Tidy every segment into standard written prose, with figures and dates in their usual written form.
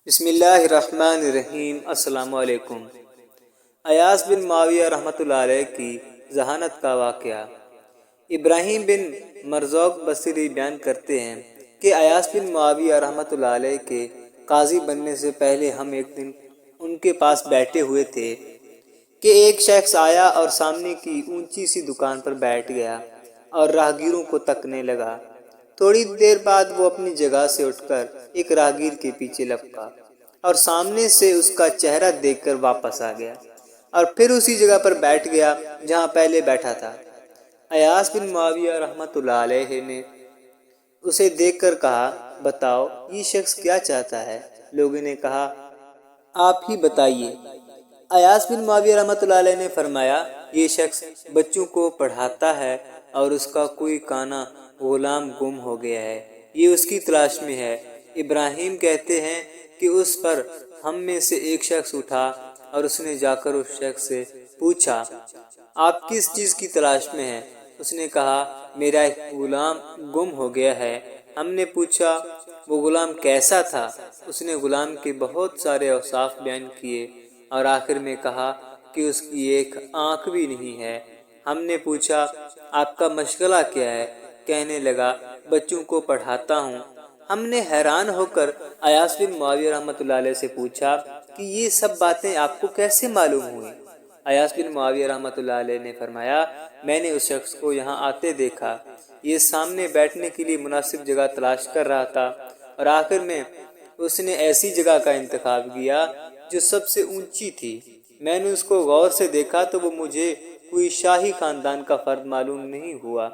بسم اللہ الرحمن الرحیم۔ السلام علیکم۔ ایاس بن معاویہ رحمۃ اللہ علیہ کی ذہانت کا واقعہ۔ ابراہیم بن مرزوق بصری بیان کرتے ہیں کہ ایاس بن معاویہ رحمۃ اللہ علیہ کے قاضی بننے سے پہلے ہم ایک دن ان کے پاس بیٹھے ہوئے تھے کہ ایک شخص آیا اور سامنے کی اونچی سی دکان پر بیٹھ گیا اور راہگیروں کو تکنے لگا۔ تھوڑی دیر بعد وہ اپنی جگہ سے اٹھ کر ایک راہگیر کے پیچھے لپکا اور سامنے سے اس کا چہرہ دیکھ کر واپس آ گیا اور پھر اسی جگہ پر بیٹھ گیا جہاں پہلے بیٹھا تھا۔ ایاس بن معاویہ رحمۃ اللہ علیہ نے اسے دیکھ کر کہا، بتاؤ یہ شخص کیا چاہتا ہے؟ لوگوں نے کہا، آپ ہی بتائیے۔ ایاس بن معاویہ رحمۃ اللہ علیہ نے فرمایا، یہ شخص بچوں کو پڑھاتا ہے اور اس کا کوئی کانا غلام گم ہو گیا ہے، یہ اس کی تلاش میں ہے۔ ابراہیم کہتے ہیں کہ اس پر ہم میں سے ایک شخص اٹھا اور اس نے جا کر اس شخص سے پوچھا، آپ کس چیز کی تلاش میں ہیں؟ اس نے کہا، میرا ایک غلام گم ہو گیا ہے۔ ہم نے پوچھا، وہ غلام کیسا تھا؟ اس نے غلام کے بہت سارے اوصاف بیان کیے اور آخر میں کہا کہ اس کی ایک آنکھ بھی نہیں ہے۔ ہم نے پوچھا، آپ کا مشغلہ کیا ہے؟ کہنے لگا، بچوں کو پڑھاتا ہوں۔ ہم نے حیران ہو کر ایاس بن معاویہ رحمۃ اللہ علیہ سے پوچھا کہ یہ سب باتیں آپ کو کیسے معلوم ہوئیں؟ ایاس بن معاویہ رحمۃ اللہ علیہ نے فرمایا، میں نے اس شخص کو یہاں آتے دیکھا، یہ سامنے بیٹھنے کے لیے مناسب جگہ تلاش کر رہا تھا اور آخر میں اس نے ایسی جگہ کا انتخاب کیا جو سب سے اونچی تھی۔ میں نے اس کو غور سے دیکھا تو وہ مجھے کوئی شاہی خاندان کا فرد معلوم نہیں ہوا۔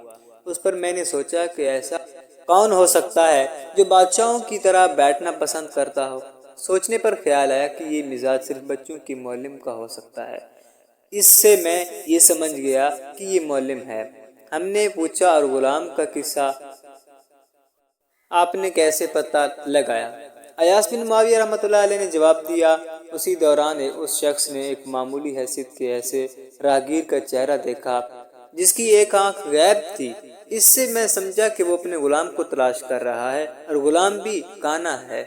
اس پر میں نے سوچا کہ ایسا کون ہو سکتا ہے جو بادشاہوں کی طرح بیٹھنا پسند کرتا ہو؟ سوچنے پر خیال آیا کہ یہ مزاج صرف بچوں کے معلم کا ہو سکتا ہے۔ اس سے میں یہ سمجھ گیا کہ یہ معلم ہے۔ ہم نے پوچھا، اور غلام کا قصہ آپ نے کیسے پتہ لگایا؟ ایاس بن معاویہ رحمۃ اللہ علیہ نے جواب دیا، اسی دوران اس شخص نے ایک معمولی حیثیت کے ایسے راہگیر کا چہرہ دیکھا جس کی ایک آنکھ غائب تھی۔ اس سے میں سمجھا کہ وہ اپنے غلام کو تلاش کر رہا ہے اور غلام بھی کانا ہے۔